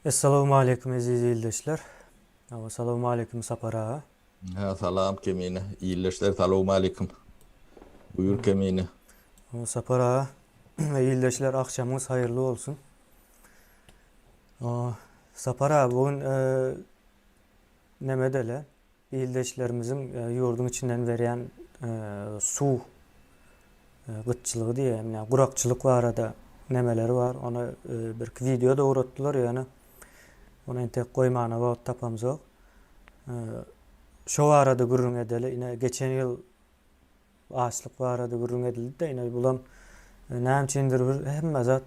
Assalamu alaikum aziz ildeşler. Assalamu alaikum sapara. Ha, salam kemine. İyileşler. Selamun aleyküm. Buyur kemine. Sapara ildeşler akşamınız hayırlı olsun. Sapara bugün nemedele ildeşlerimizin yurdun içinden veren su gıtçılığı diye yani kurakçılık var arada nemeleri var. Ona bir video da uğrattılar yani. Ona tek koymağına bağlı tapamız yok. Şu arada gurrun edeli yine geçen yıl ağaçlık var arada gurrun edildi de yine bulam näçindir bir hemme zat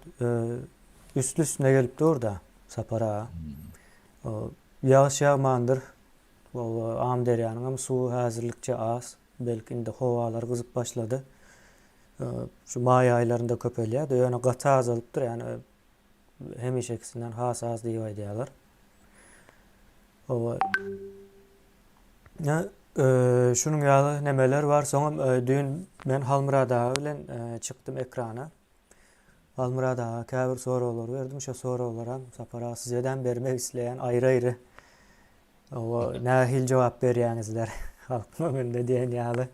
üst üstüne gelip orada sapara. Yağış yağmandır. O am deryanın ama su hazırlıkça az. Belki indi havalar kızıp başladı. Şu may aylarında köpeliyor da yani katı azalıptır yani hem işekisinden has az diye aydiyalar. O ya şunun yalı nemeler var. Sonra dün ben Halmırada bilen çıktım ekrana. Halmırada käbir soralar verdim. Şu soralara sapara sizden bermek isteyen ayrı ayrı o nahil cevap berýänizler. Halkma önünde diyen yalı.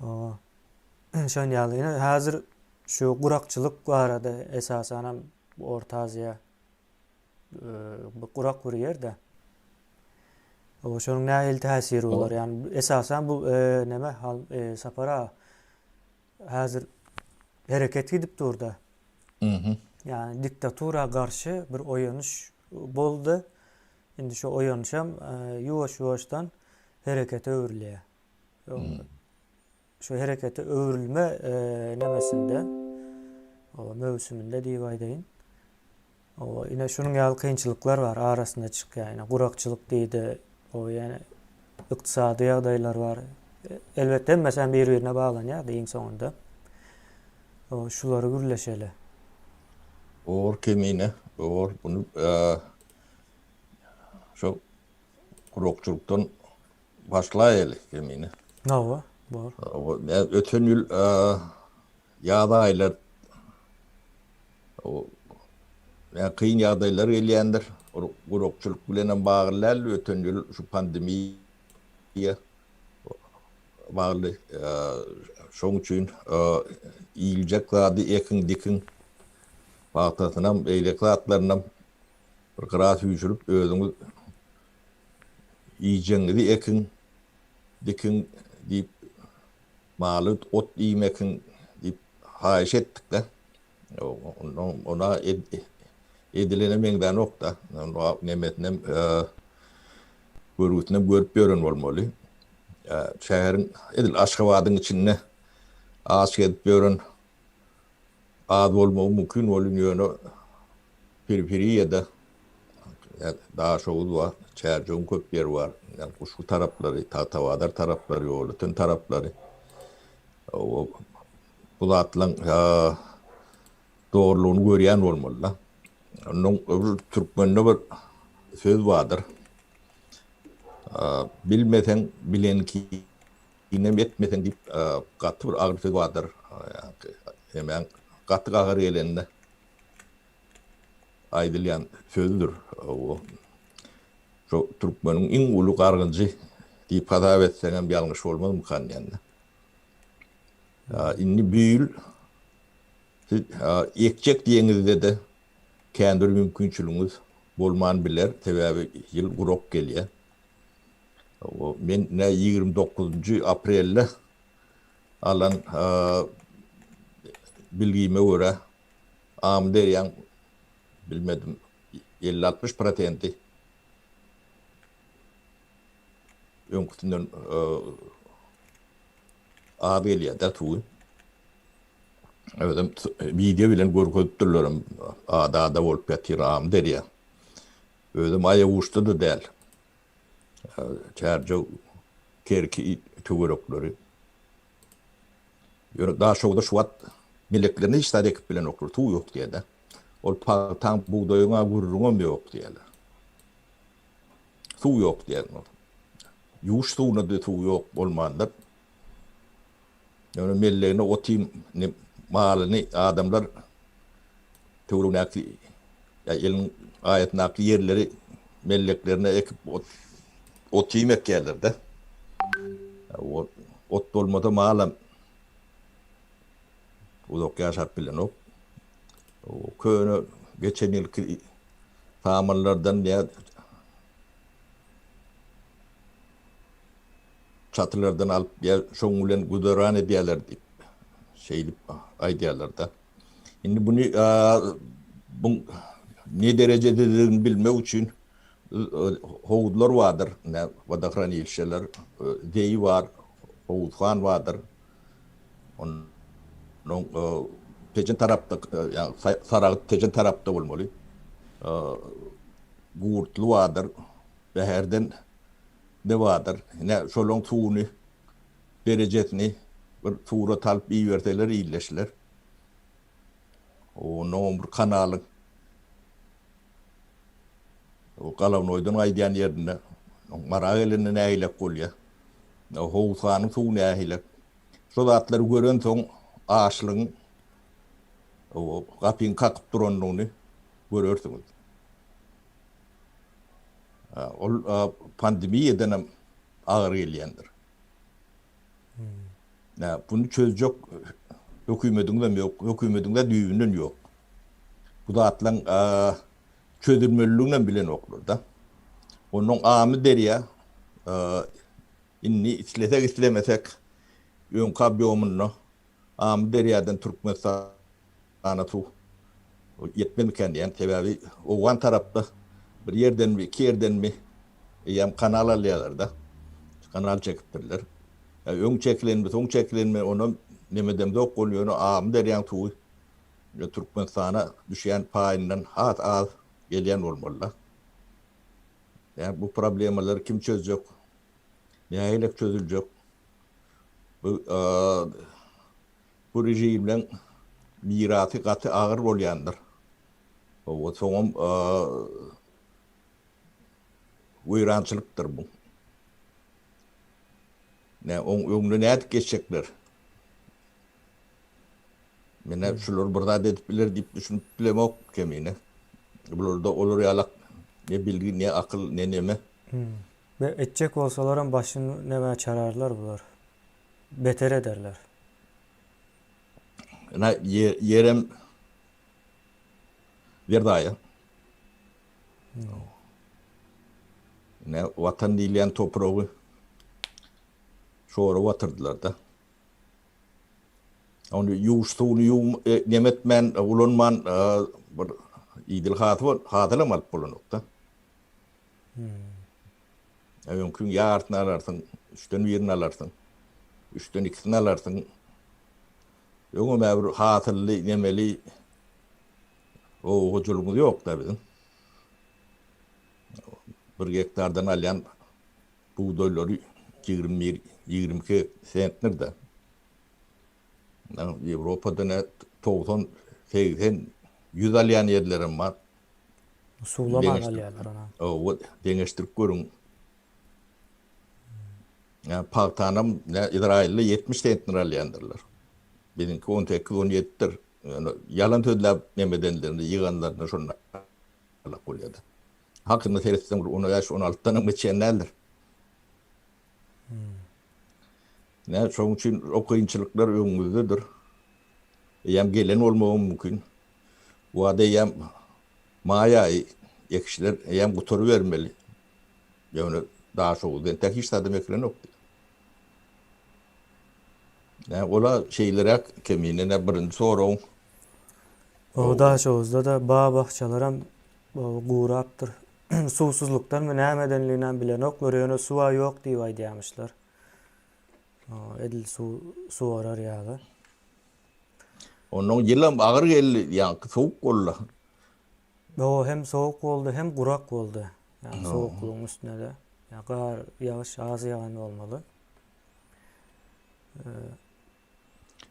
O şon yalı yine hazır şu kurakçılık var arada esasen Orta Azya bu kurak bir yerde. O şonun nähil täsiri bolar? O. Yani esasen bu neme sapara hazır hareket edip durdu. Hı hı. Yani diktatura karşı bir oyanış boldu. Şimdi şu oyanışam yuvaş yuvaştan harekete öwrülýär. Şu harekete öwrülme nemesinde o mevsiminde diýip o yine şunun ýaly kynçylyklar var arasında çık yani kurakçılık diýdi. O yani iqtisadi ýagdaýlar var. Elbette mesela bir-birine bağlanýar diýin soňunda. O şulary gürleşeli. Or kemine. Or bunu şu kurokçuluktan başlayalım kemine. Nawa bor. Öten yıl yağda aylar o kıyın yağdaylar gelýändir. Kurokçuluk bilen baglanýar. Öten yıl şu pandemiýa bagly şoň üçin iýiljek zady ekin dikin bagtatynam eýleklatlarynam bir gras ýüşürüp özüňiz iýjeňizi ekin dikin diýip maly ot iýmekin diýip haýyş etdik de. Ona edilene meňden okda. Nemetinem görgüsüne görüp ýören bolmaly. Şäherin edil Aşgabatyň içinde az gedip ýören az bolmagy mümkin bolan ýöne periferiyada daha şoğuz var. Çerjoň köp yer var. Yani şu tarapları, Tavadar tarapları, Ýolutyn tarapları. O bulatlan doğruluğunu görýän bolmaly. Onun öbür Türkmende bir söz vardır. Bilmesen bilenki inem etmesen deyip katı bir ağır söz vardır. Hemen katı ağır gelende aydylýan sözdür. O şu Türkmeniň iň ulu gargynjy diýip hadap etseňem ýalňyş bolmaz mıkan ýa-da. Inni büýül ekjek diýeňizde de kändür mümkinçiligiňiz bolman biler. Sebäbi ýyl gurok gelýär. O men 29 aprelde alan bilgime göre am deryan bilmedim 50-60% öňküsinden az gelýär da tuý. Evet, video bilen görkezdirlerim. Ada bolup ýatyr am derýär. Özüm aýa uçtudy däl. Çerjo kerki töwerekleri. Daha şoğda şuat meleklerini hiç ekip bilen okur. Tuğ yok diye de. Ol tam buğdayına gururuna yok diyeler. Tuğ yok diye. Yuş tuğuna da tuğ yok olmandır. Yani meleklerini otayım malını adamlar töwerekleri Ya elin ayet nakli yerleri melleklerine ekip ot yemek yerlerde. Ya, ot dolmada mağlam uzak yaşap bilen o. O köyünü geçen yılki tamirlerden ya çatılardan alıp ya şoňulen güderan ediyorlar deyip şeylip aydiyalarda. Şimdi bunu bu ne derecede dediğini bilmek için hovuzlar vardır. Ne vadakran ilçeler deyi var. Hovuzhan vardır. Onun tekin tarafta yani sarı tekin tarafta olmalı. Gurtlu vardır. Ve herden ne vardır? Ne şolong tuğunu derecesini bir tuğra talp iyi verseler iyileştiler. Onun bir kanalın o Kalavnoydun aydiyan yerine Marağelinin eylek kolya. Hovuzhanın tuğunu eylek. Sodatları gören son ağaçlığın o kapıyın kakıp duranlığını görürsünüz. O pandemi dönem ağır geliyendir. Bunu çözecek hükümetin de yok, hükümetin de düğünün yok. Bu da atlan çözülmeliliğinden bilen okulur da. Onun ağamı der ya, inni islesek islemesek, ön kabyomunla, ağamı deryadan Türkmenistan'a tu yetmemiken diyen sebebi o van tarafta bir yerden mi, iki yerden mi yam kanal alıyorlar da, kanal çekiptirler. Ön çekilenme, son çekilenme onu nemedemde okuluyor, ağamı deryan tu Türkmenistan'a düşen payından az gelen olmalı. Yani bu problemleri kim çözecek? Neyle çözülecek? Bu rejimden mirası katı ağır olayandır. O son uyrancılıktır bu. Onu ne geçecekler? Mene şular burada edip bilir deyip düşünüp bilemek kemine. Burada olur yalak ne bilgi ne akıl ne neme. Ve edecek olsaların başını neme çararlar bular. Beter ederler. Yerem verdaya. Ne vatan dileyen toprağı şoğru vatırdılar da. Onu yuğuştuğunu nemetmen ulanman idil hatılam alıp bulunuk da. Mümkün yartını alarsın, üçten birini alarsın, üçten ikisini alarsın. Yok mu hatırlı nemeli o hoculumuz yok da bizim. Bir hektardan alayan buğdayları 22 sentler de. Avrupa'da ne 90, 80, 100 alayan yerlerim var. Sulama alıyorlar ona. O deneştirip görün. Yani Paktanım ne İsrail'le 70 sentler alayanlarlar. Bizimki 18-17'dir. Yani yalan sözler nemedenlerinde yığanlarına şunlar koyuyordu. Hakkında seyretsen onu yaş 16'dan geçenlerdir. Ne son için o kıyınçılıklar önümüzdedir. Yem gelen olmamı mümkün. Bu adı yem mayayı ekşiler yem kutoru vermeli. Yani daha çok tek hiç tadım eklen yoktu. Ne ola şeylere kemiğine ne birinci sorun. O daha çoğuzda da bağ bahçelerim guğraptır. Susuzluktan mı nemedenliğinden bilen ok. Görüyorsun suva yok diye diyemişler. Edil su arar yağı. Onun yılım ağır geldi yani soğuk oldu. O hem soğuk oldu hem kurak oldu. Yani soğukluğun üstüne de. Yani kar, yağış az yağan olmalı.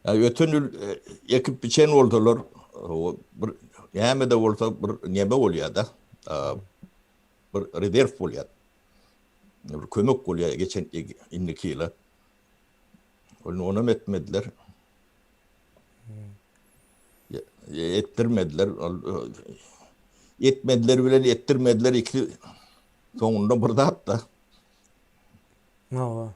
Yani ötün yakıp biçen oldular. Bir yeme de olsa bir nebe oluyor da. Bir rezerv oluyor. Bir kömük oluyor geçen indikiyle. Onu etmediler. Ettirmediler. Yetmediler bilen ettirmediler iki sonunda burada hatta. Ova.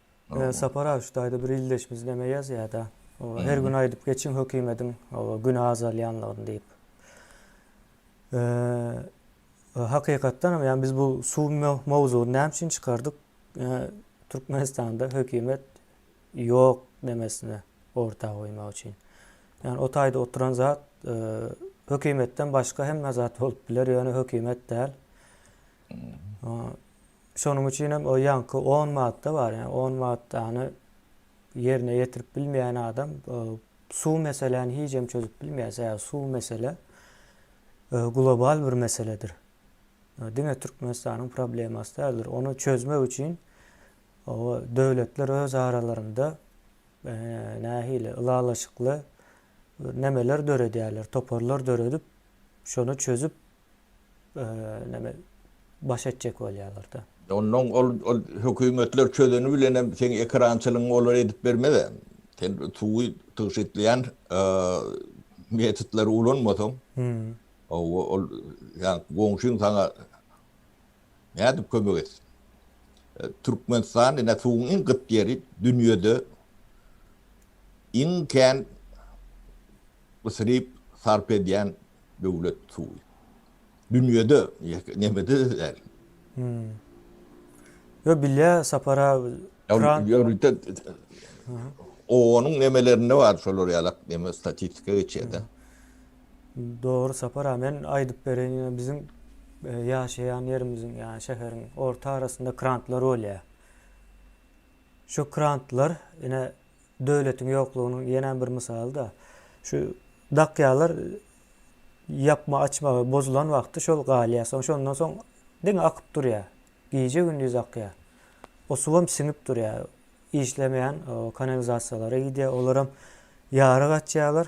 Sapara şuýda bir illeşmiz demeýäs ýa-da. Her gün aýdyp geçin hökümetin gün azalyanlygyny diýip. Hakykatdan yani biz bu su mawzuny näme üçin çykardyk? Türkmenistanda hökümet ýok demesine orta goýmak üçin. Yani o taýda oturan zat hökümetten başga hemme zat bolup biler, ýöne hökümet däl. Şonuň üçin hem o ýanky 10 madda bar. Yani 10 maddany yerine ýetirip bilmeýän adam su meseleni hiçem çözüp bilmeýär. Su mesele global bir meseledir. Diňe Türkmenistanyň problemasy däldir. Onu çözmek üçin o döwletler öz aralarında nähili ılalaşykly nemeler döredýärler, toparlar döredip şonu çözüp neme baş etjek bolýarlar da. Ondan ol hökümetler çözeni bilen hem sen ekrançylygyň olar edip bermede. Sen suwy tygşitleýän metotlary ulanmasam. O yani goňşyň sana nädip kömek etsin. Türkmenistan ene suwuň iň gyt ýeri dünýede iň kän ısryp sarp edýän döwlet suwy. Dünýede nemede der. Yo bilýä sapara Onuň nemelerinde var şolar ýalak neme statistika geçýär. Doğru sapara men aýdyp beren bizim ýaşaýan yerimizin yani şäheriň orta arasında krantlar bolýar. Şu krantlar ine döwletiň ýoklugynyň ýene bir misaly da. Şu dakýalar yapma açma bozulan wagtda şol galýa şondan soň diňe akyp durýar. Gece gündüz akýar. O suwam siňip durýar. İşlemeýän kanalizasiýalara gidýär. Olaram ýary gaçýarlar.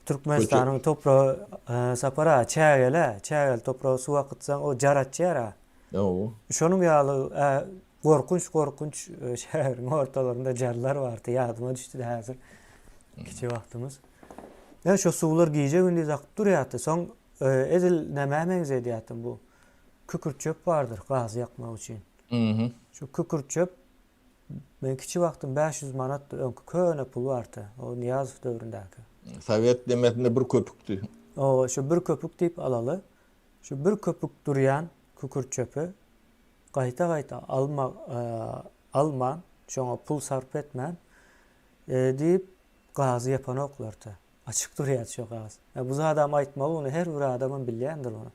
Türkmenistanyň topragy sapara çägel topragy suw akytsaň o jaratýar. Şonuň ýaly gorkunç şäheriň ortalarynda jarlar bardy. Ýadyma düşdi häzir. Kiçi wagtymız. Ya şu suwlar gece gündüz akyp durýardy. Soň edil näme meňze edýärdim bu? Kükürt çöp bardyr gaz yakmak üçin. Şu kükürt çöp men kiçi wagtym 500 manat köne pul bardy. O Niýazow döwründäki. Sowet demetinde bir köpükdi. O şu bir köpük diýip alaly. Şu bir köpük durýan kükürt çöpü gaýta alman, şoňa pul sarp etmän diýip gaz yapan oklardy. Açyk durýar şu gaz. Bu adam aýtmaly, onu her bir adamın bilýändir onu.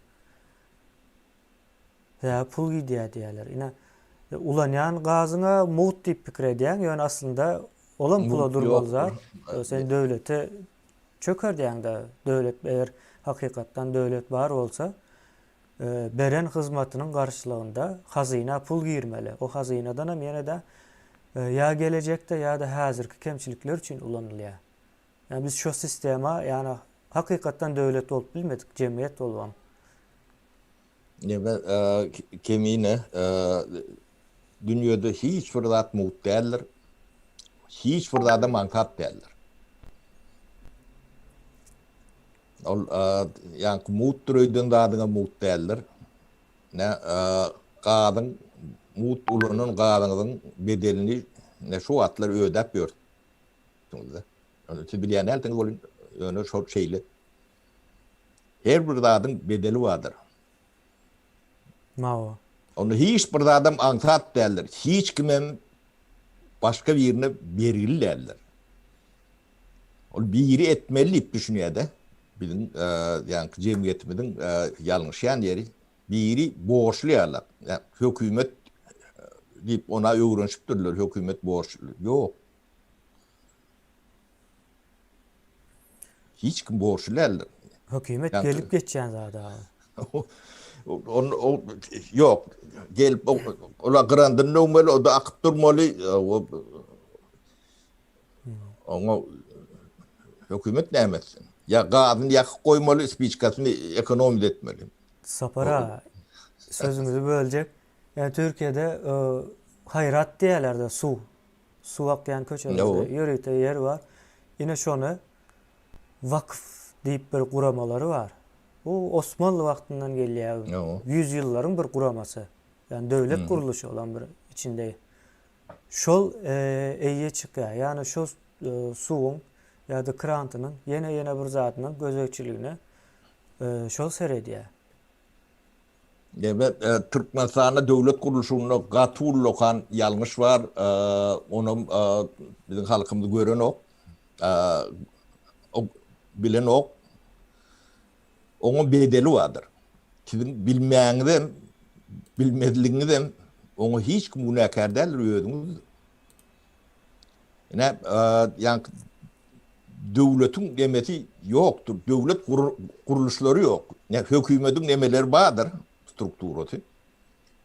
Ya pul gidiyor diyorlar. Yine ulanyan gazına muht diýip pikir edýän. Yani aslında olan pula durmaly zat. Sen döwlete çöker diýän da döwlet eger hakykatdan döwlet bar bolsa beren hyzmatynyň garşylygynda hazyna pul girmeli. O hazynadan hem ýene de ya gelecekde ya da häzirki kemçilikler üçin ulanylýar. Yani biz şu sistema yani hakykatdan döwlet bolup bilmedik, jemgyýet bolýan. Neme kemine dünyada hiç bir zat mut değiller. Hiç bir zat mankat değiller. Ol yani mut türüden dadyna mut değiller. Ne gadyn mut ulunun gadynyň bedelini ne şu atlar ödep ber. Onu bilýän elden bolýan ýöne şol şeýle. Her bir zadyň bedeli bardyr. Mao. Onu hiç bir adam anlat derler. Hiç kimem başka birine berilirler. O biri etmeli ip düşünüyor da. Bilin yani cemiyetimizin yanlışyan yeri. Biri borçluyorlar. Yani hükümet deyip ona öğrenşip dururlar. Hükümet borçlu. Yok. Hiç kim borçluyorlar. Hükümet yani, gelip geçeceğin zaten. Yok. Gelip ola grandın numaralı o da akıp durmalı. Ona hükümet ne emezsin? Ya gazını yakıp koymalı, spiçkasını ekonomi etmeli. Sapara sözümüzü bölecek. Yani Türkiye'de hayrat diyorlar su. Su akyan köçelerde yörükte yer var. Yine şonu vakıf deyip bir kuramaları var. O Osmanlı vaktinden gelýär. Yo. 100 yılların bir kuraması. Yani devlet kuruluşu olan bir içinde. Şol eýe çykýar. Yani şol suwun ýa-da krantynyň ýene bir zatynyň gözekçiligine şol seredýär. Evet, Türkmenistan'da devlet kuruluşunda gatul lokan yanlış var. Onun bizim halkımız gören ok. O bilen ok. Onun bedeli vardır. Sizin bilmeğinizden, bilmediğinizden onu hiç münakar değil rüyordunuz. Yani devletin demeti yoktur. Devlet kuruluşları yok. Yani hükümetin emeleri vardır. Strukturası.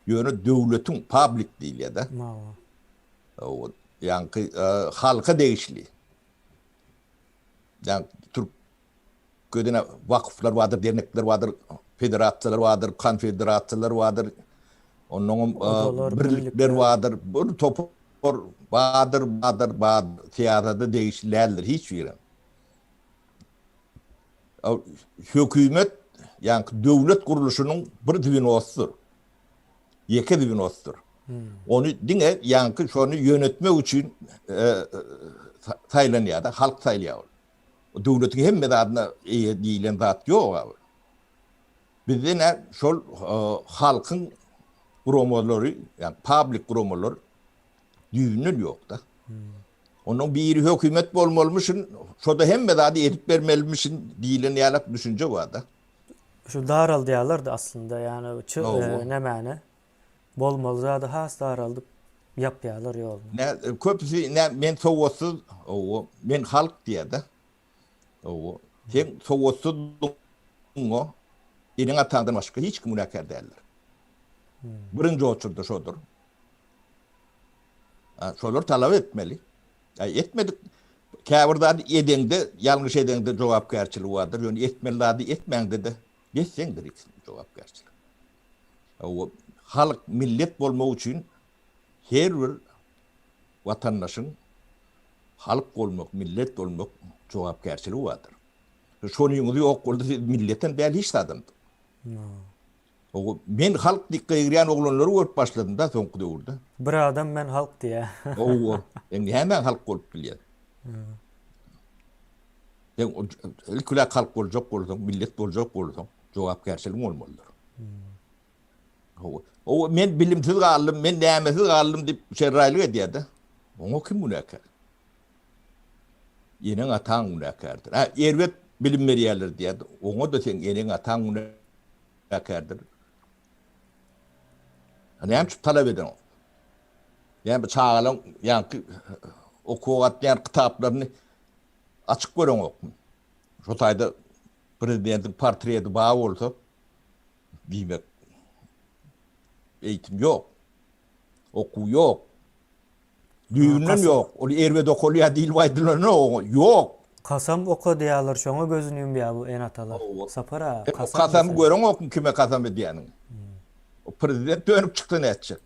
Yani devletin public değil ya da. O, yani halka değişli. Yani Türkiye'de vakıflar vardır, dernekler vardır, federasyalar vardır, konfederasyalar vardır. Onun birlikler vardır. Bu topor vardır. Siyasada değişlerdir. Hiç verin. Hükümet yani devlet kuruluşunun bir divinosudur. Yeke divinosudur. Onu dine yani şunu yönetmek için saylanıyor da halk sayılıyor. Devletin hem adına diyilen zat yok abi. Bizde ne şol halkın kurumaları yani public kurumaları düğünün yok da. Onun bir hükümet olmalmışın, şurada hem adı edip vermelmişin diyilen yalak düşünce var da. Şu daral diýerler de aslında yani ne mene bolmaly zady has daraldyp yapýarlar ýol. Ne köpüsü ne men sowatsız o men halk diýär da. O sen sowatsız o iniň atağından başka hiç kim münakar däller. Birinci oçurda şodur. Şolar talap etmeli. Etmedik. Käbirde edende, yanlış edende jogapkärçiligi vardır. Yani etmeladi etmeňde de geçseňdir jogapkärçilik. O halk millet bolmak üçin her bir vatandaşyň halk bolmak, millet bolmak jogapkärçiligi vardır. Şonu ýöňüňiz ýok boldy, milletten bäl hiç adamdy. O men halk diýýän oglanlary görüp başladym da soňky döwürde. Bir adam men halk diýär. O endi hemen halk bolup bilýär. Yani ilkule halk boljak bolsaň, millet boljak bolsaň, jogapkärçiligin bolmalydyr. O men bilimsiz galdym, men nämesiz galdym diýip şerraýlyk edýärdi. Oňa kim münakar? Ýene ataň münakardyr. Erwet bilim berýärler diýärdi. Oňa da sen ýene ataň münakardyr. Näme üçin talap eden? Yani çağalan yani okuýan kitaplaryny açık gören okun. Şu taýda prezidentin portreti baý bolsa diýmek eğitim yok. Oku yok. Düýünün yok. O erwet okulýa dil baýdylaryny yok. Kasam oku diýerler, şoňa gözüni ýumýar bu en atalar. Sapara kasam gören okun kime kasam edýäniň. O prezident dönüp çykdy näçe.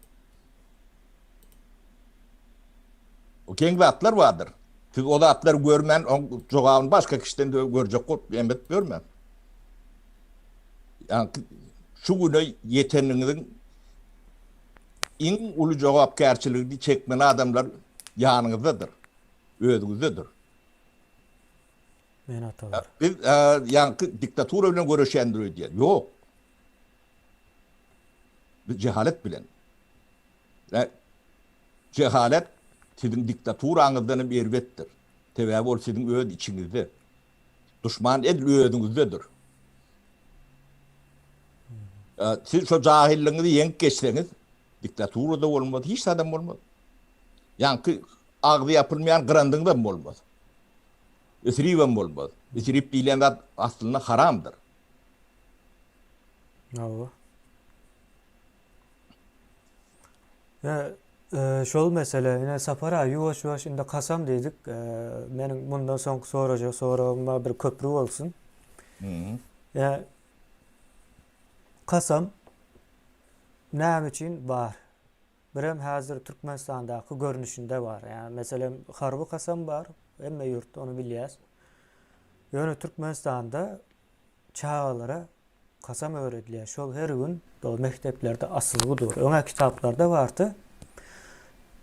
O keňe atlar vardır. Siz o da atlar görmen, on jogabyny başka kişiden de görjek bolup emet görmem. Yani şu güne yeteneğiniň iň uly jogapkärçiligini çekmen adamlar ýanyňyzdadyr. Özüňizdedir. Men atalar. Biz yani diktatura bilen görüşendir diýär. Yok. Cehalet bilen. Cehalet sizin diktaturaňyzdan berwetdir. Sebäbi ol sizin öz içiňizde. Düşman edil özüňizdedir. Siz şu jahilligiňizi ýeňip geçseňiz, diktaturada bolmaz, hiç adam bolmaz. Ýani agdy ýapylmaýan gırandyň da bolmaz. Esiriben bolmaz. Esirip bilen zat aslında haramdır. Awa. Şol mesele, ine sapara ýuwaş inde kasam diýdik. Meniň bundan soňky soragyma bir köprü bolsun. Ya kasam näme üçin bar? Birem häzir Türkmenistandaky görnüşinde bar. Yani meselem harby kasam bar, emme ýurt onu bilýäs. Ýöne Türkmenistanda çağalara kasam öğredilýär. Şol her gün o mekteplerde asylgydyr. Öňe kitaplarda bardy.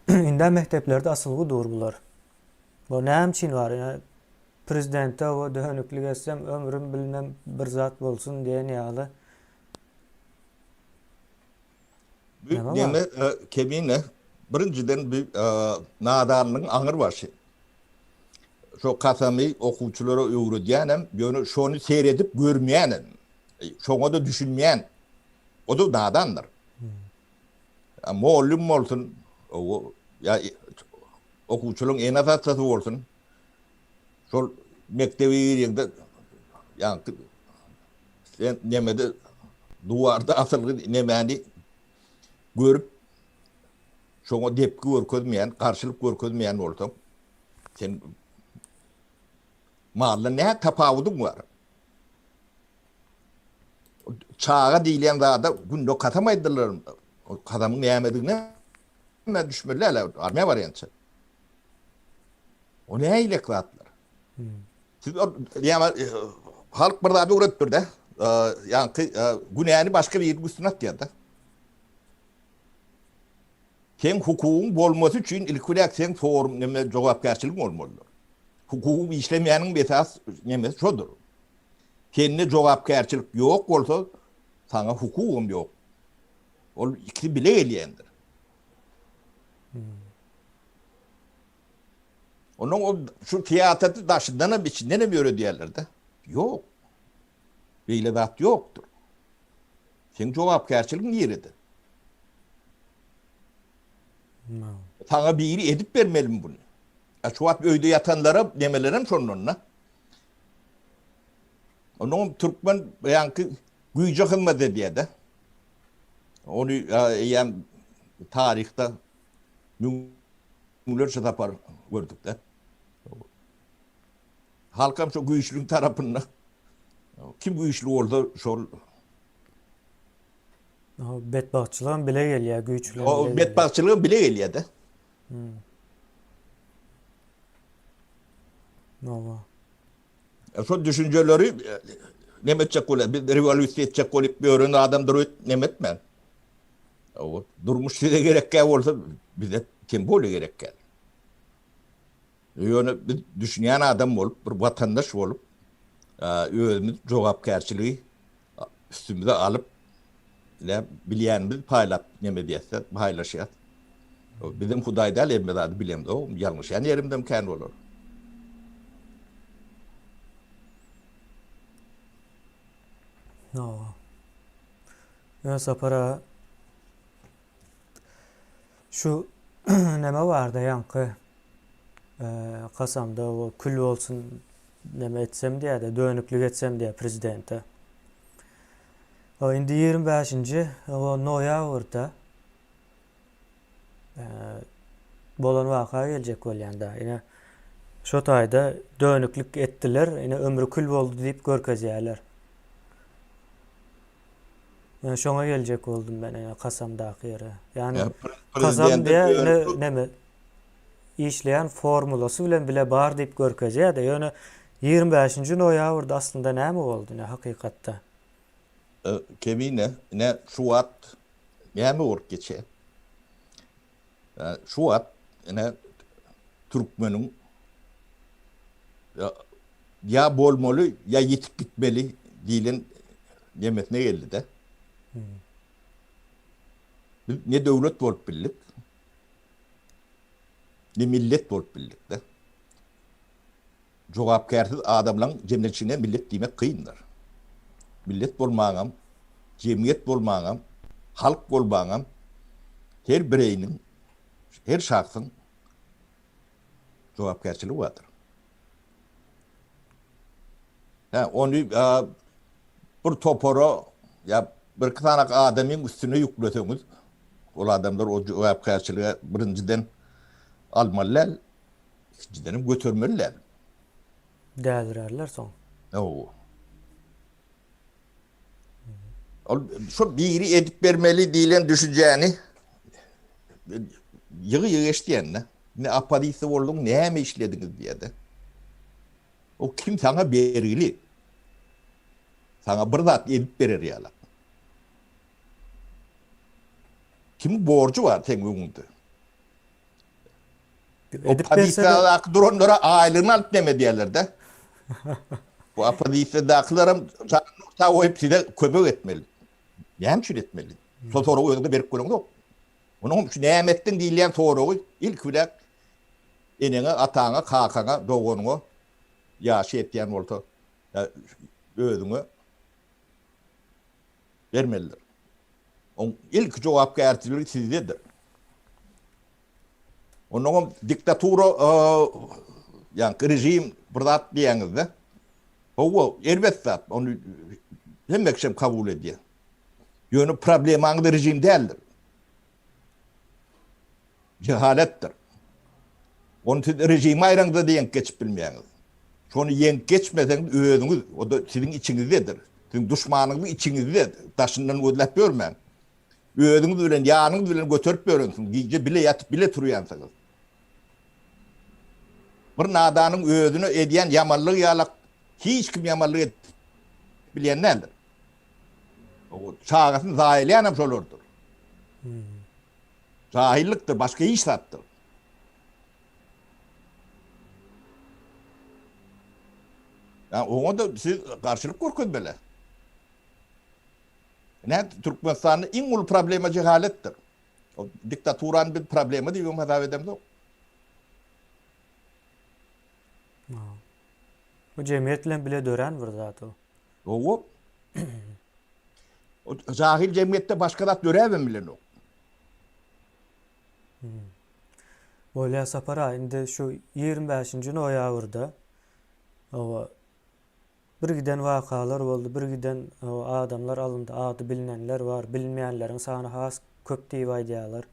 Inde mekteplerde asylgydyr bular. Bu näme üçin bar? Yani prezidente o dönüklik etsem ömrüm bilmem bir zat bolsun diýen ýaly. Näme bar? Deme kemine birinciden bir nadanlyň aňyr bar. Şo kasamy okuwçylara öwredýänem, ýöne şonu seyredip görmeýänem. Şoňa da düşünmeýän. O da nadandyr. Muallim bolsun, o ya okuwçylyň en asassy bolsun. Şol mektebi ýerinde ýa sen nemede duwarda asylgy nemäni görüp şoňa depki görkezmeýän, garşylyk görkezmeýän bolsaň sen malla ne tapawudyň bar. Çağa diýilen zada gündä katamaýdylar. O kadamyň nämedigine näme düşmeler armia barýança. O näýlek zatlar. Siz halk bir daha öğrettir de yani günahını başka bir yere üstüne atıyor da. Sen hukukun bolması için ilk olarak sen forum neme cevapkarçılık olmalı. Hukuku işlemeyenin bir esas nemesi şudur. Kendine cevapkarçılık yok olsa sana hukukum yok. O ikisi bile eleyendir. Onun o şu tiyatrı taşıdığına biçimde ne böyle diyorlar yok. Böyle zat yoktur. Senin cevapkarçılığın yeridir. Sana biri edip vermelim bunu. Şu an öyde yatanlara demelerim sonuna. Onun Türkmen yankı güyce hılmadı diye de. Onu yani tarihte millerce tapar gördük de. Halkam şu güçlüğün tarafından. Kim güçlü oldu şol. O bedbahtçılığın bile gelýär, güýçlüğün O bile bedbahtçılığın bile gelýär de. Nova. Şu düşünceleri nemetçek ola, bir revolüsiýa etjek bolup bir adam durup nemetmen. O durmuş size gerekken olsa bize kim böyle gerekken. Yani bir düşünýän adam olup, bir vatandaş olup, özümüz jogapkärçiligi üstümüze alıp, bilýänimiz paýlap neme diýse, paýlaşýar. Bizim Hudaýda elbetde bilemdi o, ýalňyş ýan yerimden kän bolar. Nova. Ya sapara şu neme vardı yankı kasamda o kül olsun neme etsem diye de dönüklük etsem diye prezidente. O indi 25. o noyavrda bolan waka gelecek bolýanda. Ine şo taýda dönüklük etdiler, ine ömrü kül boldu diýip görkezýärler. Yani şoňa geljek oldum ben kasamdaky ýere. Yani kasam diýe neme işleyen formulasy bilen bile bar diýip görkezýär de. Ýöne 25. noýabrda aslında näme boldy ne hakykatda? Kemine ne Şubat näme urk geçe. Şubat ne Türkmeniň ya bolmaly ya yitip gitmeli diýilen nemesine geldi de. Ne devlet bolup bildik, ne millet bolup bildik de. Jogapkärsiz adamlaryň jemgyýetine millet diýmek kyndyr. Millet bolmaňam, jemgyýet bolmaňam, halk bolmaňam her bireýiniň, her şahsyň jogapkärçiligi bardyr. Onu bir topora ya bir kısanak adamın üstüne yükleseňiz, ol adamlar o jogapkärçiligi birinciden almalylar, ikinciden götürmeliler. Däldirärler soň. Şu biri edip vermeli diýilen düşünjäni ýygy eşdiýän ne apadysy bolduň, näme işlediňiz diýdi. O kim sana bergili? Sana bir zat edip verir yalan. Kimin borcu var sen önünde? O Edip berse de padişahlık duranlara aylığını alıp deme diyorlar da. Bu padişahlıklarım ta o hepsi de köpek etmeli. Yemçül etmeli. Sotoru önünde berip koyun yok. Onun şu nimetten diyen soruyu ilk bile enene, atağına, kakana, doğununa yaşı ettiyen oldu. Ödünü vermelidir. Onun ilk cevap ertiliği sizdedir. Onun diktaturu yani rejim bırak diyenizde o elbette onu hem ekşem kabul ediyor. Yönü problemanı rejim değildir. Cehalettir. Onu rejim ayrında diyen geçip bilmeyiniz. Şunu yen geçmeden öğünüz, o da sizin içinizdedir. Sizin düşmanınızın içinizdedir. Taşından ödülep görmeyin. Öğünüz bilen, yağınız bilen götürüp görünsünüz. Gece bile yatıp bile turuyansınız. Bir nadanın öğünü ediyen yamallığı yalak, hiç kim yamallığı et bilen nedir? O çağısını zahiliyanım şolurdur. Cahilliktir, başka iş sattır. Yani ona da siz karşılık korkun böyle. Ne Türkmenistan'ın en ulu problemi cehalettir. O diktaturanın bir problemi değil, ama hesap edemez o. bu cemiyetle bile dören bir zat o. O o cahil cemiyette başka da döreven bilen o. Böyle sapara indi şu 25. noyabrda o bir giden vakalar oldu, bir giden o adamlar alındı, adı bilinenler var, bilinmeyenlerin sana has köp deyip aydiyalar.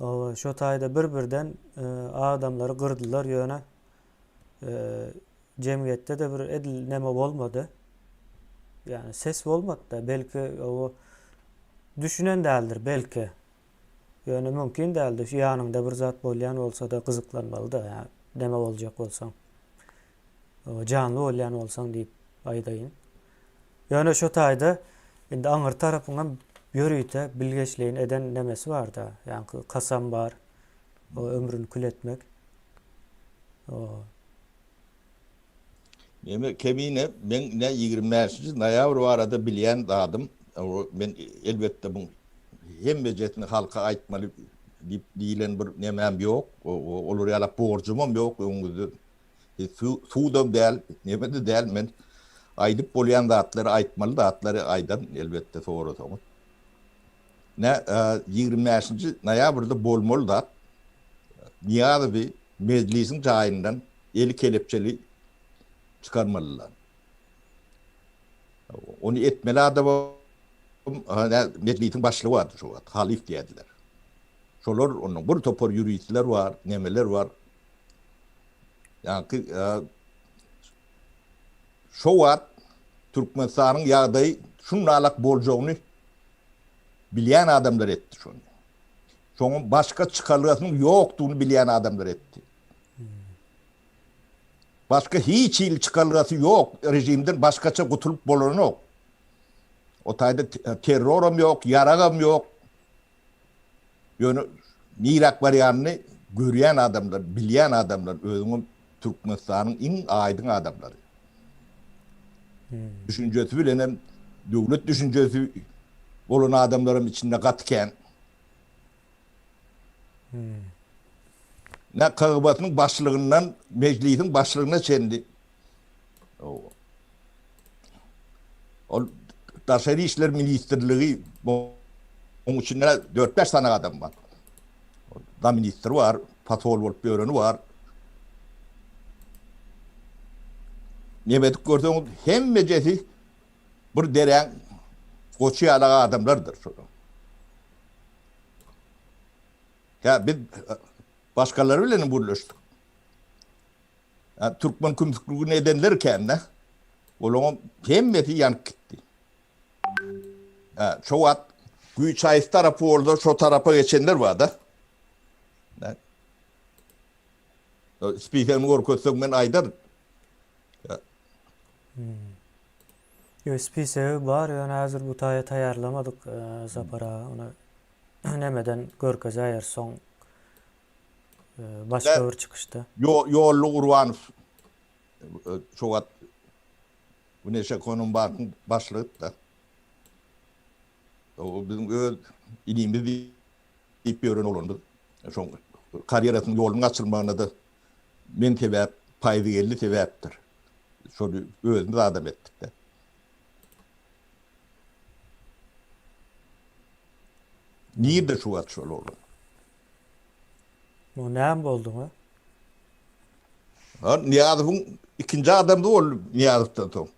O şu tayda birden adamları kırdılar yöne. Cemiyette de bir edil neme olmadı. Yani ses olmadı da belki o düşünen değildir belki. Yani mümkün değildir. Şu yanında bir zat bolyan olsa da kızıklanmalı da yani neme olacak olsam. O canlı olyan olsan deyip aydayın. Yani şu tayda indi ağır tarafından yürüyte bilgeçliğin eden nemesi var da. Yani kasam var. O ömrünü kül etmek. O Kemine ben ne 25. noyabr arada bilen dadım. Ben elbette bu hem becetini halka aytmalı deyip diyilen bir nemem yok. Olur ya borcumum yok. Suudum değil, nemede değil. Ben aydıp bolyan dağıtları aytmalı, dağıtları aydan elbette doğru tamam. Ne 25. noyabrda bolmol da niyada bir meclisin cayından eli kelepçeli çıkarmalılar. Onu etmeli adamı meclisin başlığı vardı şu an. Halif diyediler. Şolar onun bir topor yürüyüşler var, nemeler var. Yani şu an Türkmenistan'ın yağdayı şunlarla bolcağını bilen adamlar etti şunu. Şunun başka çıkarlığının yoktuğunu bilen adamlar etti. Başka hiç il çıkarlığı yok rejimden başkaça kurtulup bolonu yok. O tayda terörüm yok, yaragım yok. Yani mirak variyanını gören adamlar, bilen adamlar, özünün Türkmenistan'ın en aydın adamları. Düşüncesi bile devlet düşüncesi olan adamların içinde katken ne kağıbatının başlığından meclisin başlığına çendi. O Dışişleri İşler Ministerliği onun içinde 4-5 tane adam var. Da minister var, patol olup bir öğreni var. Nemedik gördüğüm hem meclisi bir deren koçu alağı adamlardır. Ya biz başkaları bile buluştuk. Yani Türkmen kümsüklüğü nedenlerken de onun hemmeti yanık gitti. Yani şu an Güçayız tarafı orada şu tarafa geçenler vardı. Yani, Spiker'in korkusundan aydar. USB sebebi var. Yani hazır bu tayarlamadık Zapara. Onu nemeden görkeze ayar son başka Ne bir çıkışta. yollu Urvanov çoğat bu neşe konum bakın başlığı da. O bizim ilimiz deyip bir öğren olundu. Son kariyeratın yolun açılmağına da men sebep paydı geldi sebeptir. Şöyle özümüz adam ettik de. Niye de şu at şöyle oldu? O näme boldu mu? Niyazov'un ikinci adamı oldu Niyazov'tan sonra.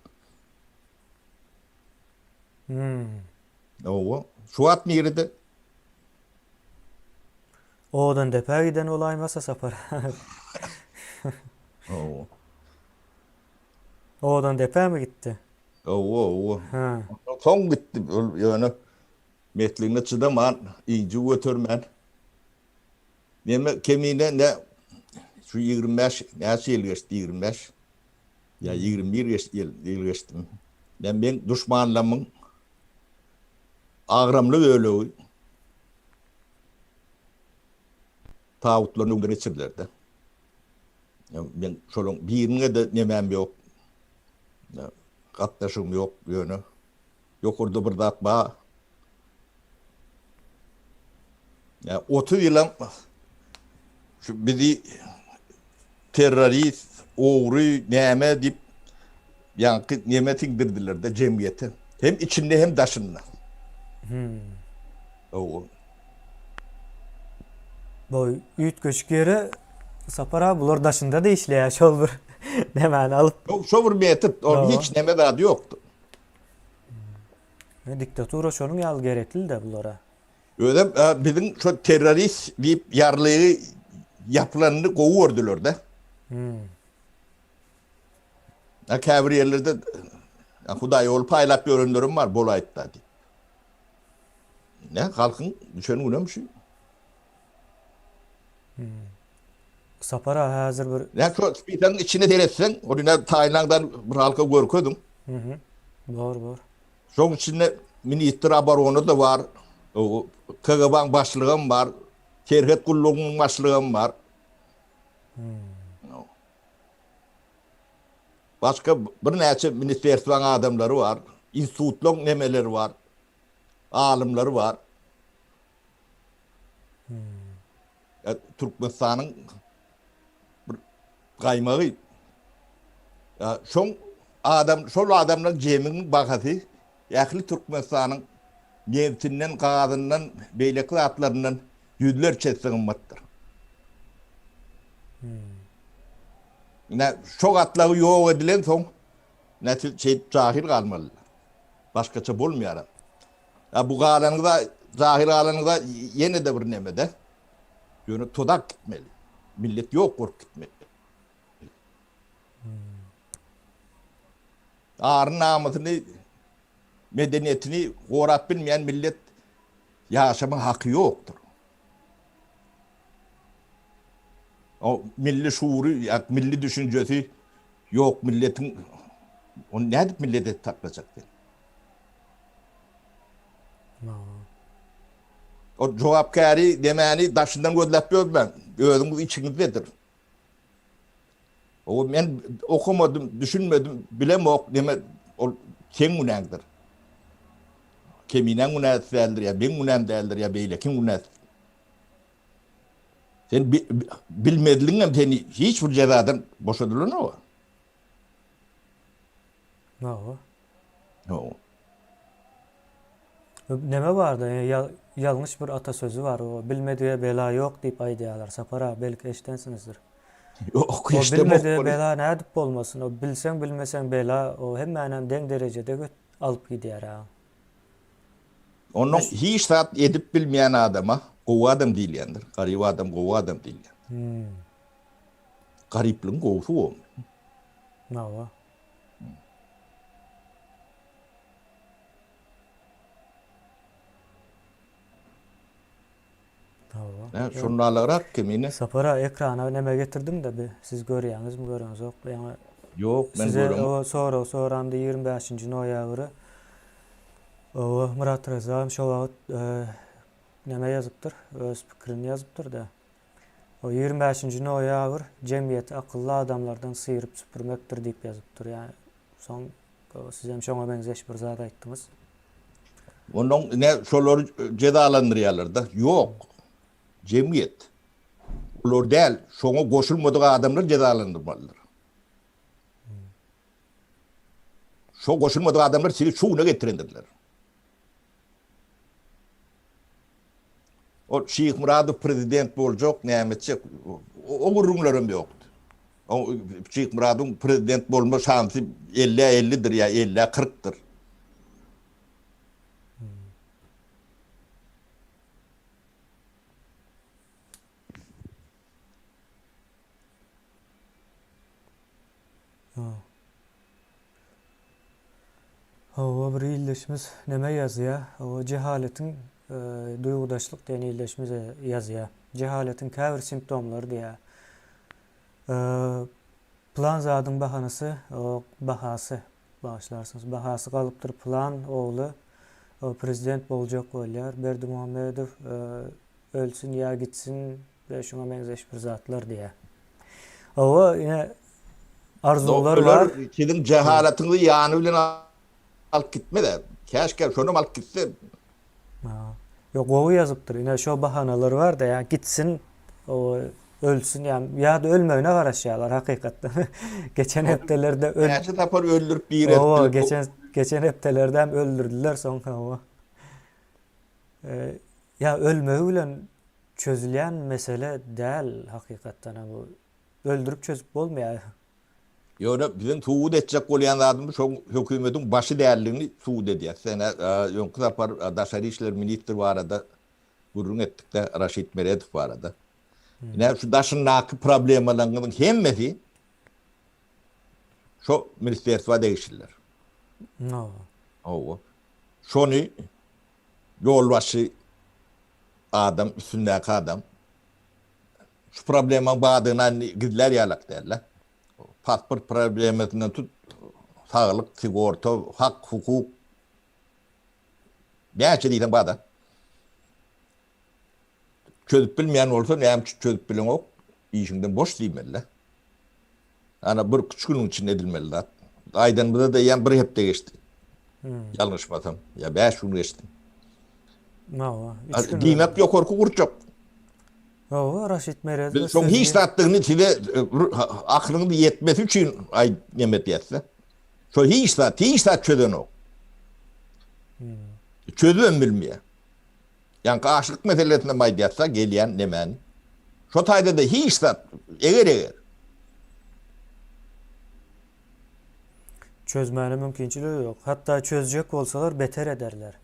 O şu at mıydı de? Odan depe giden olaymasa Zapara. O Odan depe mi gitti? o Ha. son gitti yani metliğine çıdaman iyice götürmen. Neme kemiğine ne şu 25 ne yıl geçti 25 ya 21 yıl geçtim. Ben düşmanlamın ağramlı öyle tağutlarını öldürürlerdi. Ya ben şolun birine de nemem yok. Ya, katlaşım yok yönü. Yok orada burada atma. Ya 30 yılım şu bizi terörist, oğru, neme deyip yankı neme tingdirdiler de cemiyete. Hem içinde hem dışında. O Bu üyt göçük yeri Zapara bular daşında da işleýär şol bir nemeni alıp yok şovur biyetit. Onun Doğru. hiç neme adı yoktu. diktatura şonun ýaly gerekli de bulara. Öyle bizim şu terörist deyip yarlığı yapılanını kovuyordular da. Käbir yerlerde Hudaý ol paýlap görünlerim var bol aýtda. Ne halkın düşeni önemli. Zapara hazır bir Ne şu spitanın içine deretsen, oruna Tayland'dan bir halka görködüm. bor. Şoň içinde ministra baronu da var. O KGB'ň başlygym var. Terhet gullugynyň başlygym var. Başka bir näçe ministerstwoň adamlary var. Institutlaryň nemeleri var. Alımları var. Türkmenistanyň bir gaýmagy. Şoň şol adamlaryň jeminiň bahasy ýakly Türkmenistanyň neftinden, gazyndan, beýleki atlaryndan yüzlerçe sığınmatdyr. Şok atlary ýok edilen soň näçe jahil galmaly. Başgaça bolmaýar. Bu galanyňda zahir galanyňda ýene de bir nemede ýöne todak gitmeli. Millet ýok bolup gitmeli. Aryn namasyny, medeniyetini gorap bilmeyen millet yaşama hakkı yoktur. O milli şuuru, milli düşüncesi yok milletin. Onu ne edip millete taklayacaktı? O cevapkari demeni daşından gözlep ben. Özümüz içinizdedir. O ben okumadım, düşünmedim, bilemok deme o sen günahdır. Keminen günah değildir ya, ben günah değildir ya beyle kim günah? Sen bilmediğinle seni hiçbir cezadan boşadılır o. No. O. Neme vardı? Yanlış bir atasözü var. O bilmediğe bela yok deyip aýdýarlar. Zapara belki eşitensinizdir. Yok O işte bilmediğe bu. bela ne edip bolmasın. O bilsen bilmesen bela o hemmänem deň derecede alıp gidýär ha. Onun hiç saat edip bilmeyen adama kovu adam değil yandır. Garip adam kovu adam değil yandır. Gariplığın kovusu o. No. Şunlarlarak kimine? Zapara ekrana neme getirdim de siz görýäňizmi görüňiz ok. Yani Ýok, men Size görem. o sorandy 25-nji noýabry o Murat Reza şo wagt näme ýazypdyr? Öz pikirini ýazypdyr da. O 25-nji noýabr jemgyýeti akylly adamlardan syryp süpürmekdir diýip ýazypdyr. Ýani soň siz hem şoňa benzeş bir zat aýtdyňyz. Onun ne şolary cezalandyrýarlar da. Ýok. Jemgyýet. Ular däl, şoňa goşulmadyk adamlar cezalandyrmalydyr. Şo goşulmadyk adamlar seni şuňa getirendirler. O Şeyh Muradov prezident boljak, nämetçe o gurrunlarım ýokdy. O Şeyh Muradov prezident bolma şansy 50-50'dir ya 50-40'dır. O bir illeşimiz näme ýazýar? O cehaletin duýgudaşlyk diýen illeşimiz ýazýar. Cehaletin käbir simptomlary diýär. Plan zadyň bahanysy, o bahasy başlarsınız. Bahasy galypdyr plan ogly o prezident boljak bolýar. Berdimuhammedow ölsün ýa gitsin we şoňa benzeş bir zatlar diýär. O ýene arzular var. Senin cehaletini ýany bilen alıp gitme de. Keşke şonu alıp gitse. Yok o ýazypdyr. Ine şo bahanalar var da ya gitsin o ölsün ya da ölmegine garaşýarlar hakykatda. Geçen hepdelerde Näçe tapar öldürüp bir o etdi. geçen hepdelerde hem öldürdüler soňra o. Ya ölmegi bilen çözülen mesele däl hakykatdan bu. Öldürüp çözüp bolmaýar. Ýöne bizim suud etjek bolýan adamy şo hökümetiň başı däldigini suud edýär. Sene ýonky tapar Daşary işler ministri barada gurrun etdik de Raşit Meredov barada. Ine şu daşyndaky problemalaryň hemmesi şo ministerstva değişirler. No. O. Şonu yolbaşı adam, üstündäki adam şu problema badyna gidler ýalak derler. Pasport problemetinden tut sağlık, sigorta, hak, hukuk. Näçe diýen bada. Çözüp bilmeýän bolsa, näme çözüp bilen ok, işiňden boş diýmeli. Ana bir küçük günün içinde edilmeli da. Aydan bida da ýan bir hepde geçti. Ýalňyşmasam, ya 5 gün geçti. No. Diýmek ýokarky gurçak. O Raşit Meredov. Biz soň hiç tatdygyny size aklyňy ýetmesi üçin ay nemet ýetse. Şo hiç tat çöden ok. Çözüm bilmeýär. Yani aşlyk meselesine maýdýatsa gelýän nemen. Şo taýda da hiç tat eger. Çözmäne mümkinçiligi ýok. Hatda çözjek bolsalar beter ederler.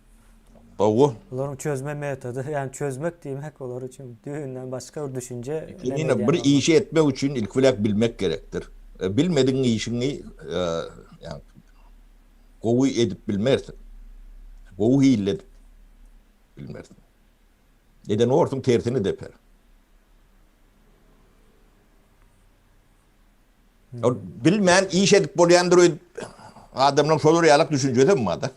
Ogu. Olaryň çözme metodu, yani çözmek diýmek olar üçin düýünden başga bir düşünje. Yine bir işi etmek için ilk bilek bilmek gerektir. Bilmediğin işini yani gowy edip bilmersin. Gowy hillet bilmersin. Neden orsun tersini deper. Bilmeyen iş edip bolýandyr adamlar şolur ýalak düşünjede mi ada?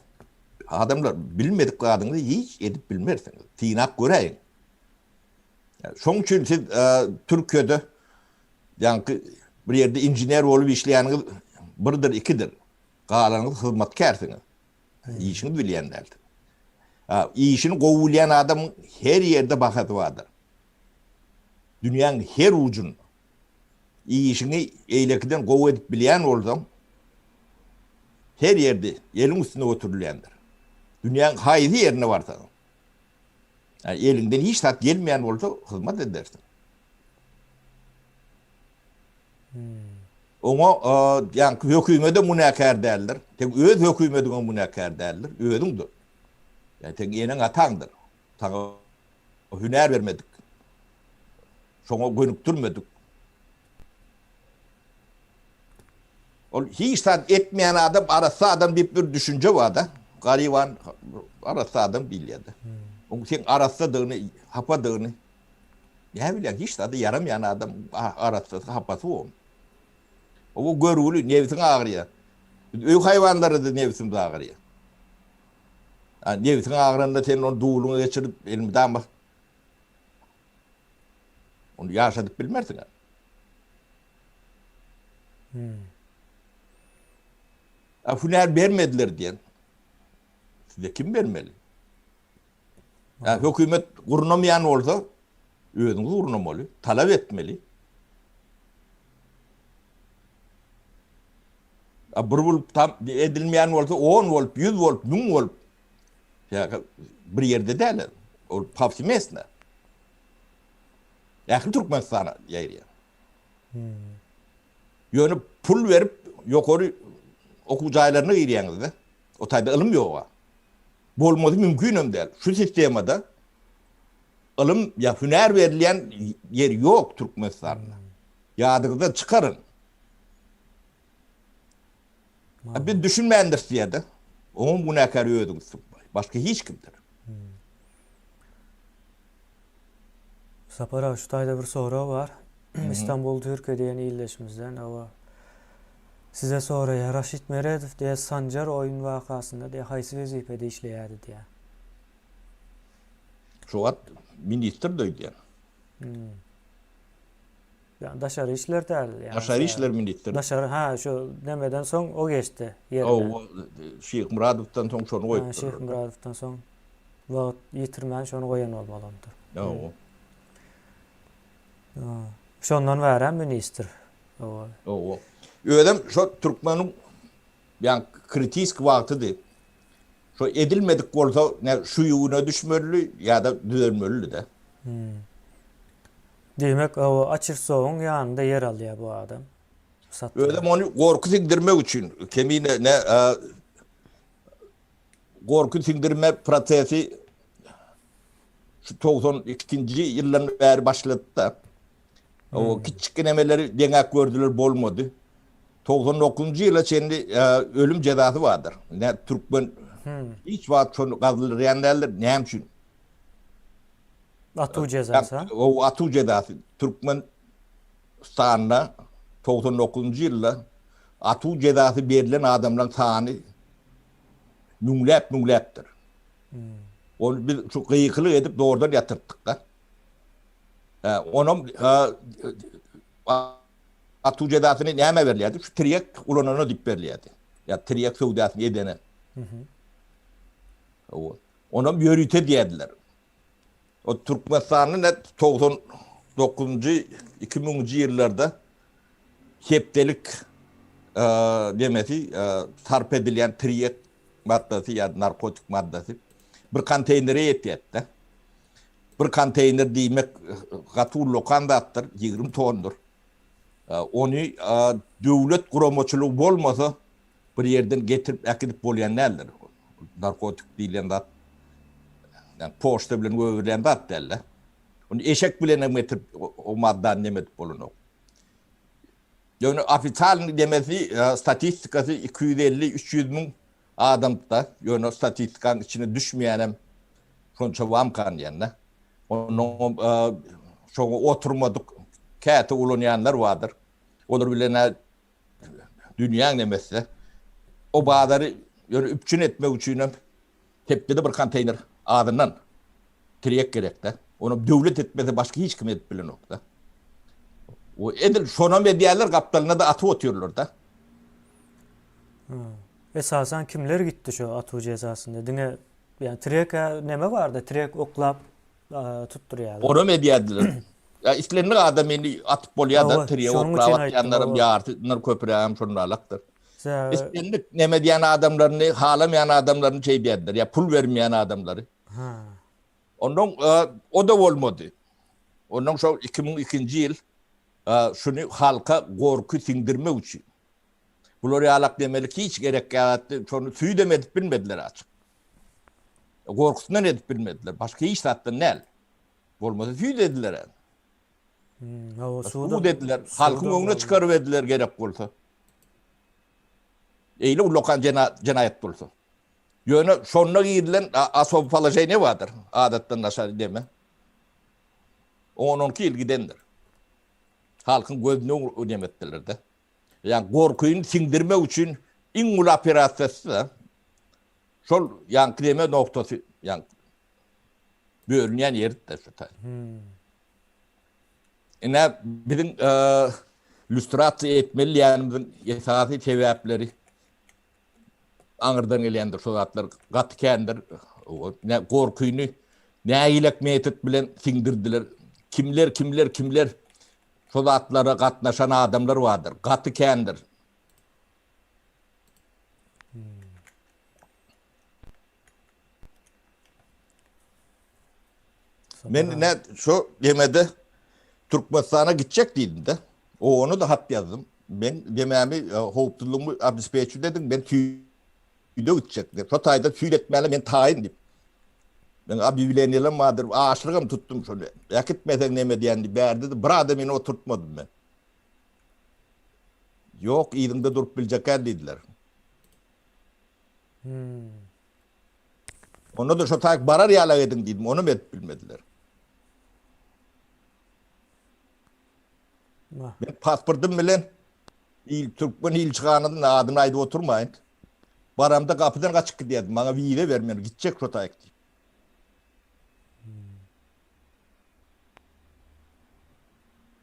Adamlar bilmedik adını hiç edip bilmersin. Tinak göreyin. Yani şoň üçin siz Türkiýede yani bir yerde injiner bolup işleýäniňiz birdir, ikidir. Galanyňyz hyzmatkarsyňyz. İşini bilýänlerdir. İşini gowulýan adam her yerde bahasy bardyr. Dünýäniň her ucun işini eýlekden gowy edip bilýän bolsam her yerde eliň üstüne oturulýandyr. Dünýäniň haýzy ýerine barsa. Yani elinden hiç tat gelmeyen olsa hizmet edersin. Ona yani hökümete münakar derler. Tek öz hökümetine münakar derler. Özündür. Yani tek enen atandır. Sana hüner vermedik. Sonra gönüktürmedik. O hiç tat etmeyen adam arası adam deyip bir düşünce var da. Gariban arası adam bilýärdi. Onu sen arasadığını, hapadığını, ne bileyim hiç tadı yaramayan adam arasası hapası o. O görgülü nefsin ağrıya. Öy hayvanları da nefsin ağrıya. Yani nefsin ağrında senin onu doğulunu geçirip elimden bak. Onu yaşadık bilmersin. Hüner vermediler diyen. Size kim vermeli? Yani hükümet kurulamayan olsa özünüz kurulamalı, talep etmeli. Bir bulup tam edilmeyen olsa 10 olup, 100 olup, 1000 olup bir yerde değil. O pavsimesine. Yakın Türkmenistan'a yayırıyor. Yani pul verip yukarı okul caylarına giriyorsunuz da. O tayda ılım yok. Bu olmadı mümkün değil. Şu sistemde ılım ya hüner verilen yer yok Türkmenistan'da. Yadınızda çıkarın. Bir düşünmeyendir diye de. Onun bu ne karı ödünüz. Başka hiç kimdir. Sapara şu tayda bir soru var. İstanbul Türkiye diyen iyilleşimizden ama size soruya Raşit Meredov diye Sancar oyun vakasında diye haysi vazifede işleyerdi diye. Şu an minister döydü yani. Yani daşarı işler derdi yani. Aşağı işler ministeri. Daşarı şu demeden son o geçti yerine. O Şeyh Muradov'tan son şunu koyup. Şeyh Muradov'tan son vakit yitirmen şonu koyan olmalıdır. O. Şondan veren minister. O. Ödem şu Türkmenin yani kritik vaktidir. Şu edilmedik olsa ne şu yuğuna düşmeli ya da düzelmeli de. Demek o açır soğun yanında yer alıyor bu adam. Ödem onu korku sindirmek için kemiğine ne korku sindirme prosesi şu 92. yılların beri başladı da. O küçük emeleri denek gördüler bolmadı. 99. yıla şimdi ölüm cezası vardır. Ne Türkmen hiç vaat sonu kaldırıyanlarlar ne için? Atu cezası. O atu cezası. Türkmen sağına 99. yılla atu cezası verilen adamların sağını nungleptir. Onu bir şu kıyıklık edip doğrudan yatırttık da. Onun atu cezasını neyme veriliydi? Şu triyek ulanana dip veriliydi. Ya triyek sevdasını edene. Onun yörüte diyediler. O Türkmenistan'ın 99. 2000. yıllarda heptelik demesi sarp edilen triyek maddesi ya narkotik maddesi bir konteynere yetti. Bir konteyner demek katı lokandattır, 20 tondur. Onu devlet kurumoçuluğu olmasa bir yerden getirip akidip bolayan neler? Narkotik deyilen de yani poşta bilen övülen de derler. Onu eşek bilen getirip o madden demetip olun. Yani afisal demesi statistikası 250-300 bin adamda. Yani statistikanın içine düşmeyenim sonuçta vamkan yerine. Onun şoňa oturmadık käte ulanyanlar vardır. Olur bilene dünýäň nemesi. O bazary ýöne üpçün etmek üçin tepkide bir konteyner adından tirek gerekde. Onu döwlet etmese başka hiç kim edip bilen nokta. O edil şona medyalar kaptalına da atı otuyorlar da. Esasen kimler gitti şu atu cezasında? Dine yani tirek neme vardı? Tirek oklap tutturuyorlar. Onu medyadılar. Ya islenlik adamını atıp bolya da tirek oklavat yanlarım yartınlar köprüyem şonlarlaktır. İstenlik ne medyan adamlarını, halamayan adamlarını şey diyorlar. Ya pul vermeyen adamları. Onun o da olmadı. Onun şu 2002. yıl şunu halka korku sindirmek için. Bunları alak demeli ki hiç gerek yarattı. Şunu suyu demedip bilmediler açık. Korkusundan edip bilmediler. Başka hiç tattı ne? Olmasa suyu dediler. Su dediler. Halkın önüne çıkarıverdiler gerek olsa. Eyle ulokan cinayet olsa. Yöne sonuna gidilen asop falan şey ne vardır? Adetten aşağı deme. 10-12 yıl gidendir. Halkın gözünü ödemettiler de. Yani korkuyun sindirme için İngul operasyası da şol yankıleme noktası yani bölünen yer de şutay. Ne bizim lüstrasiya etmeli yani esası sebepleri Aňyrdan gelýändir şu zatlar gatkendir. Ne korkuyny näýilek metot bilen siňdirdiler. Kimler şu zatlara gatnaşan adamlar vardır. Gatkendir. Men ne şu demede Türkmenistan'a gidecek dedim de. O onu da hat yazdım. Ben dememi hoptuluğumu abispeçü dedim. Ben tüyde gidecektim. Sotayda tüyletmeli ben tayin dedim. Ben abi bilenelim vardır. Ağaçlığım tuttum şöyle. Yakıtmesen neme diyendi. Berdi de burada beni oturtmadım ben. Yok iyiliğinde durup bilecekler dediler. Onu da şotayık barar yala edin dedim. Onu bilmediler. Ben pasportum bilen Türkmen il çıkanının adını ayda oturmayın. Baramda kapıdan kaçık gidiyordu. Bana vize vermiyor. Gidecek şotayık diye.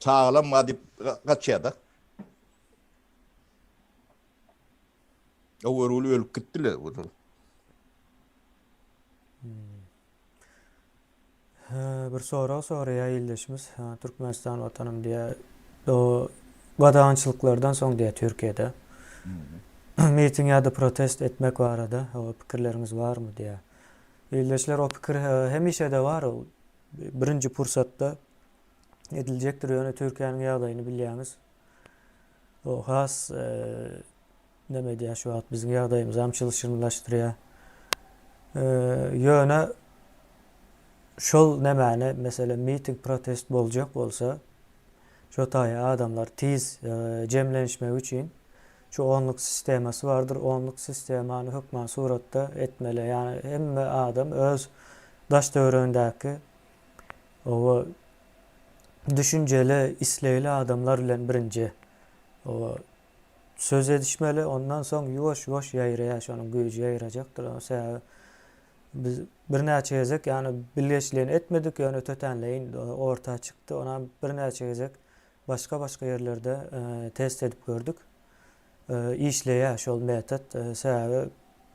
Sağlam madip kaçıyordu. O öyle ölüp gittiler. Bir soruya ildeşimiz. Türkmenistan vatanım diye o gadağançılıklardan soň diye Türkiye'de miting ya da protest etmek var arada. O pikirleriniz var mı diye. İldeşler o pikir hemişe de var. O birinci fırsatta edilecektir. Yani Türkiye'nin ýagdaýyny bilýäňiz. O has neme diye şu an bizim ýagdaýymyzy amçylşyrlaşdyrýar. Ýöne şol nemäne mesela miting protest boljak bolsa şu taýa adamlar tiz cemlenişmek üçin şu onluk sisteması vardır. Onluk sistemany hükmän suratda etmeli. Yani hemme adam öz daş döwründäki o düşünceli, isleýli adamlar bilen birinci o söz edişmeli. Ondan soň ýuwaş ýaýraýar, şonuň güýji ýaýrajakdyr. Mesela biz bir näçe gezek yani birleşliğini etmedik yani tötenleyin ortaya çıktı. Ona bir näçe gezek başka yerlerde test edip gördük. İşleýär şol metod sebäbi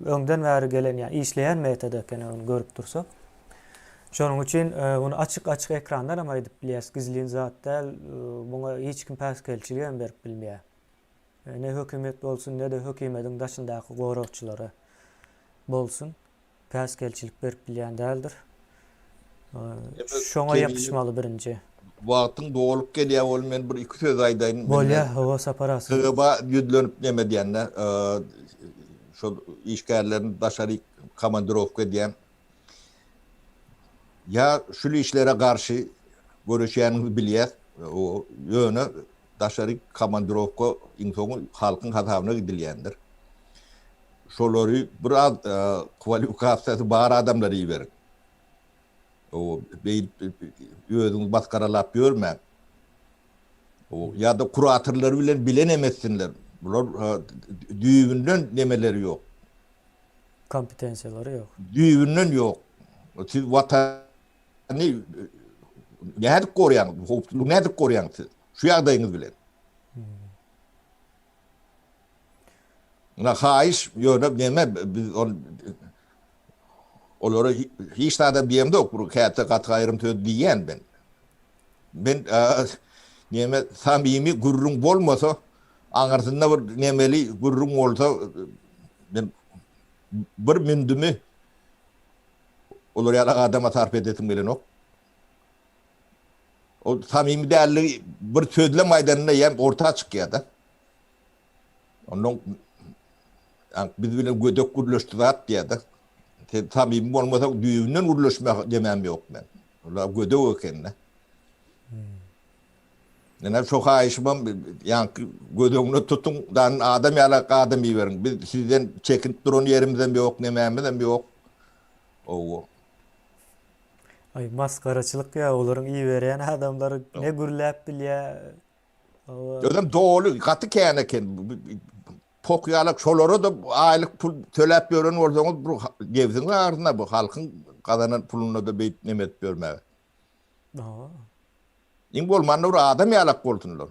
öňden bäri gelen yani işleýän metod ekeni onu görüp dursak. Şonuň üçin bunu açık ekrandan ama edip bilýäs gizlin zat däl. Buňa hiç kim päskelçiligem berip bilmeýär. Ne hökümet bolsun ne de hökümetiň daşyndaky gorakçylary bolsun. Päskelçilik berip bilýän däldir. Şoňa ýapyşmaly birinji. Wagtyň dolup gelýär ol men bir iki söz aýdaýyn. Bolýa hawa saparasy. Hıba yüdlenip neme diýenler, şu işgärlerini daşary komandirovka diýen. Ya şu işlere karşı görüşýänini bilýär. O ýöne daşary komandirovka insony halkyň hatabyna gidilýändir. Şolary biraz kwalifikasiýasy bar adamlar iýber. O özüňiz baskaralap görmän. O ya da kuratörler bilen bilen emessinler. Bular düýbünden nemeleri ýok. Kompetensiýalary ýok. Düýbünden ýok. Siz watany näde gorýan, hoplugy näde gorýan siz? Şu ýagdaýyňyz bilen. Na haýyş ýöne neme biz olara hiç de diyemde yok. Bu kayıtta katı ayrım töz diyen ben. Ben neme samimi gurrun bolmasa angarsında bir nemeli gurrun olsa ben bir mündümü olur ya adama sarf edetim bilen ok. O samimi değerli bir sözle maydanına yem ortaya çıkıyor da. Onun biz bilen gödök gürleştirat diye de. Samimi olmasa düğünden urlaşmak demem yok ben. Ola gödök ekenne. Yani çok ayışmam yani gödöğünü tutun dan adam yalak adam iyi verin. Biz sizden çekint durun yerimizden bir yok nememizden bir yok. O. Ay maskaraçılık ya olurun iyi veren adamları ne gürläp bilýär. Ödem doğulu katı käneken pokyalık şolary da aylık pul töläp berän bolsaňyz bu gewsiň ardyna bu halkyň kazanan puluna da beýt nemet bermäge. Aa, İň bolmanda bir adam ýalak bolsunlar.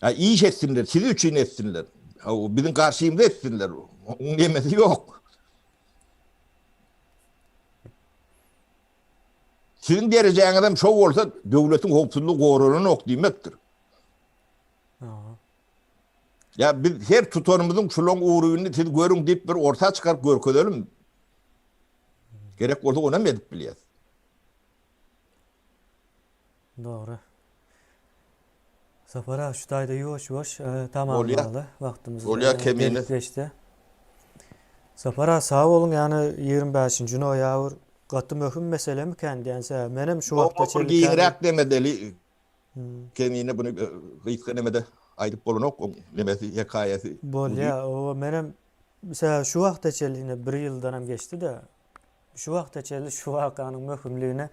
Ha iş etsinler, sizi üçün etsinler. Ha o bizim karşımızda etsinler. Onun yemesi yok. Sizin dereceğin adam şov olsa devletin hopsuzluğu korunun ok demektir. aa. Ya biz her tutanımızın şulon uğruyunu siz görün deyip bir orta çıkarıp görkedelim. Gerek olsa ona mı edip biliyaz? Doğru. Sapara şu dayda yoş Olya- tamamlalı. Vaktimiz olya kemiğini- geçti. Sapara sağ olun yani 25. noyabr gatı möhüm mesele mi kendi yani menem şu O vakta bir giyinrek demedeli. Kendine bunu kıyıtkanemede aydıp bolun ok. Demesi hikayesi. bolya o menem mesela şu vakta çeline bir yıldan hem geçti de şu vakta çeli şu vakanın möhümlüğüne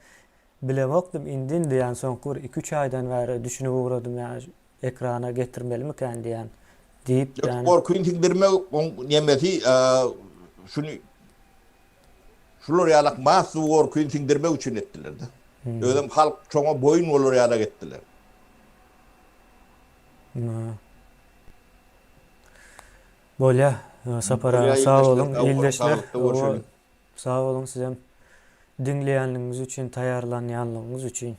bilemokdum indindi yani son 2-3 aydan beri düşünüp uğradım yani ekrana getirmeli mi kendi yani deyip yani Korkuyun tindirme yemesi şunu şular yalak mahsu korkuyun tindirme için ettiler de. Ödem halk çoğuma boyun olur yalak ettiler. bolya sapara Bolya, sağ iyileşler, olun sağ olun, iyileşler sağlıkta görüşelim. sağ olun sizem dinleyenliğiniz için tayarlanyanlığınız için